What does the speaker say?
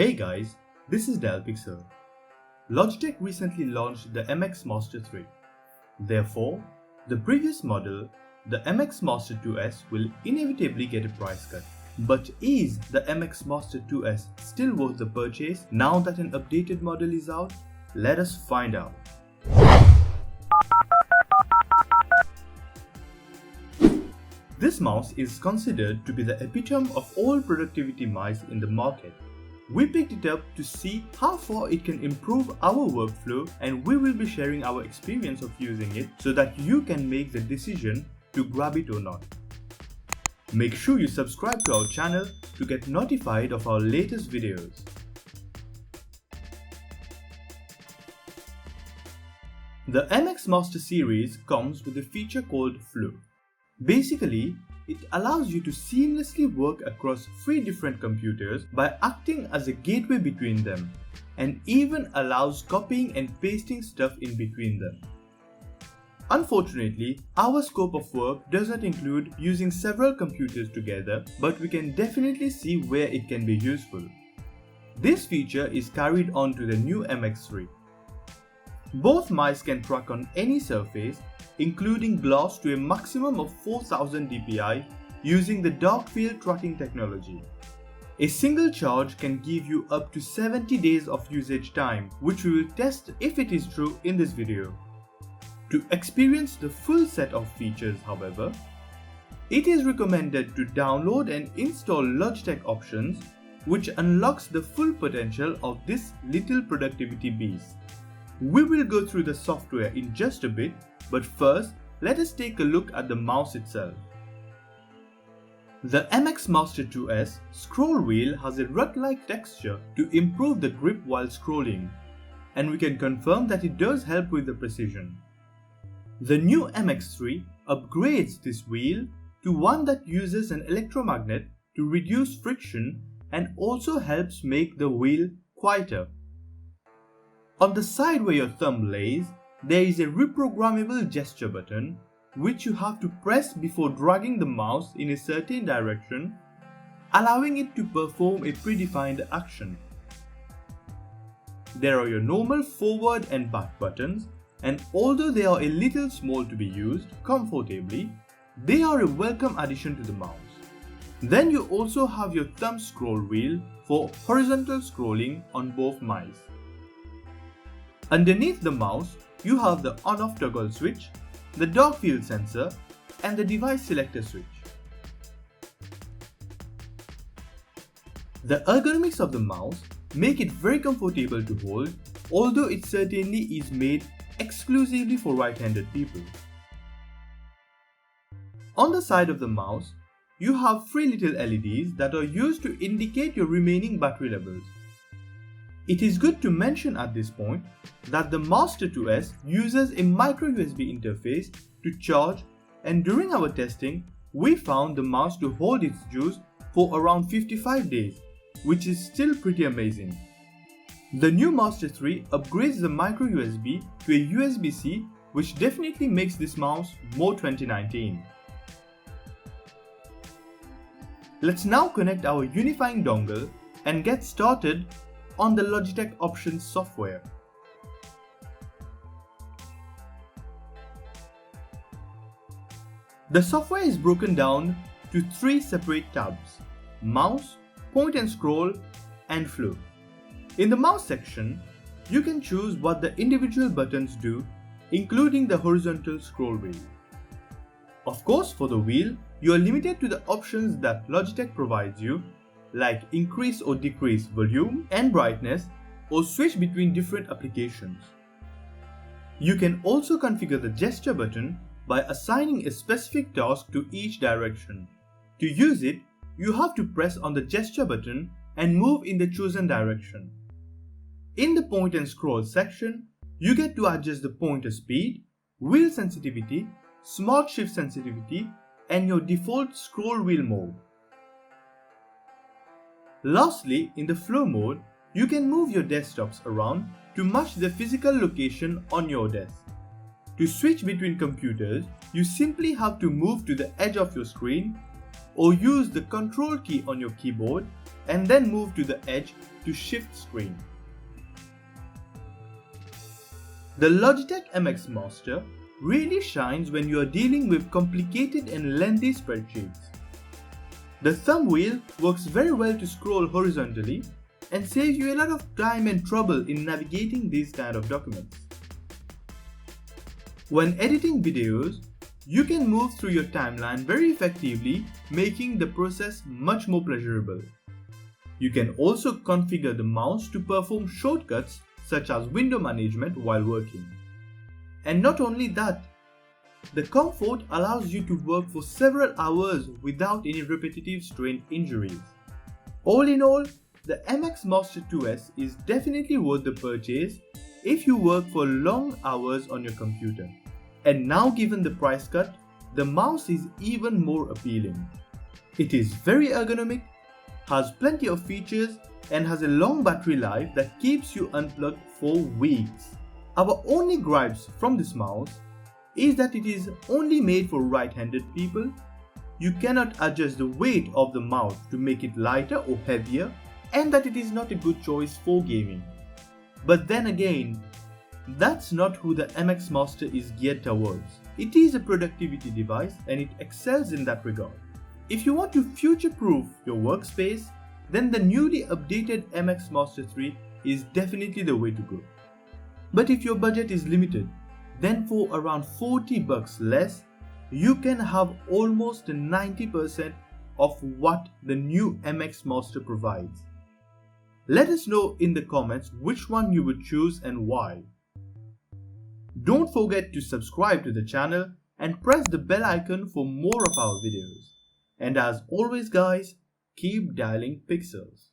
Hey guys, this is Dalpixel. Logitech recently launched the MX Master 3. Therefore, the previous model, the MX Master 2S, will inevitably get a price cut. But is the MX Master 2S still worth the purchase now that an updated model is out? Let us find out. This mouse is considered to be the epitome of all productivity mice in the market. We picked it up to see how far it can improve our workflow, and we will be sharing our experience of using it so that you can make the decision to grab it or not. Make sure you subscribe to our channel to get notified of our latest videos. The MX Master series comes with a feature called Flow. Basically, it allows you to seamlessly work across 3 different computers by acting as a gateway between them, and even allows copying and pasting stuff in between them. Unfortunately, our scope of work does not include using several computers together, but we can definitely see where it can be useful. This feature is carried on to the new MX3. Both mice can track on any surface, including glass, to a maximum of 4000 dpi using the dark field tracking technology. A single charge can give you up to 70 days of usage time, which we will test if it is true in this video. To experience the full set of features, however, it is recommended to download and install Logitech Options, which unlocks the full potential of this little productivity beast. We will go through the software in just a bit, but first, let us take a look at the mouse itself. The MX Master 2S scroll wheel has a rut-like texture to improve the grip while scrolling, and we can confirm that it does help with the precision. The new MX3 upgrades this wheel to one that uses an electromagnet to reduce friction and also helps make the wheel quieter. On the side where your thumb lays, there is a reprogrammable gesture button which you have to press before dragging the mouse in a certain direction, allowing it to perform a predefined action. There are your normal forward and back buttons, and although they are a little small to be used comfortably, they are a welcome addition to the mouse. Then you also have your thumb scroll wheel for horizontal scrolling on both mice. Underneath the mouse, you have the on-off toggle switch, the dark field sensor, and the device selector switch. The ergonomics of the mouse make it very comfortable to hold, although it certainly is made exclusively for right-handed people. On the side of the mouse, you have 3 little LEDs that are used to indicate your remaining battery levels. It is good to mention at this point that the Master 2S uses a micro USB interface to charge, and during our testing, we found the mouse to hold its juice for around 55 days, which is still pretty amazing. The new Master 3 upgrades the micro USB to a USB-C, which definitely makes this mouse more 2019. Let's now connect our unifying dongle and get started on the Logitech Options software. The software is broken down to 3 separate tabs: Mouse, Point and Scroll, and Flow. In the mouse section, you can choose what the individual buttons do, including the horizontal scroll wheel. Of course, for the wheel, you are limited to the options that Logitech provides you, like increase or decrease volume and brightness, or switch between different applications. You can also configure the gesture button by assigning a specific task to each direction. To use it, you have to press on the gesture button and move in the chosen direction. In the point and scroll section, you get to adjust the pointer speed, wheel sensitivity, smart shift sensitivity, and your default scroll wheel mode. Lastly, in the flow mode, you can move your desktops around to match the physical location on your desk. To switch between computers, you simply have to move to the edge of your screen, or use the Control key on your keyboard and then move to the edge to shift screen. The Logitech MX Master really shines when you are dealing with complicated and lengthy spreadsheets. The thumb wheel works very well to scroll horizontally and saves you a lot of time and trouble in navigating these kind of documents. When editing videos, you can move through your timeline very effectively, making the process much more pleasurable. You can also configure the mouse to perform shortcuts such as window management while working. And not only that, the comfort allows you to work for several hours without any repetitive strain injuries. All in all, the MX Master 2S is definitely worth the purchase if you work for long hours on your computer. And now, given the price cut, the mouse is even more appealing. It is very ergonomic, has plenty of features, and has a long battery life that keeps you unplugged for weeks. Our only gripes from this mouse is that it is only made for right-handed people. You cannot adjust the weight of the mouse to make it lighter or heavier, and that it is not a good choice for gaming. But then again, that's not who the MX Master is geared towards. It is a productivity device and it excels in that regard. If you want to future-proof your workspace, then the newly updated MX Master 3 is definitely the way to go. But if your budget is limited, then for around $40 less, you can have almost 90% of what the new MX Master provides. Let us know in the comments which one you would choose and why. Don't forget to subscribe to the channel and press the bell icon for more of our videos. And as always guys, keep dialing pixels.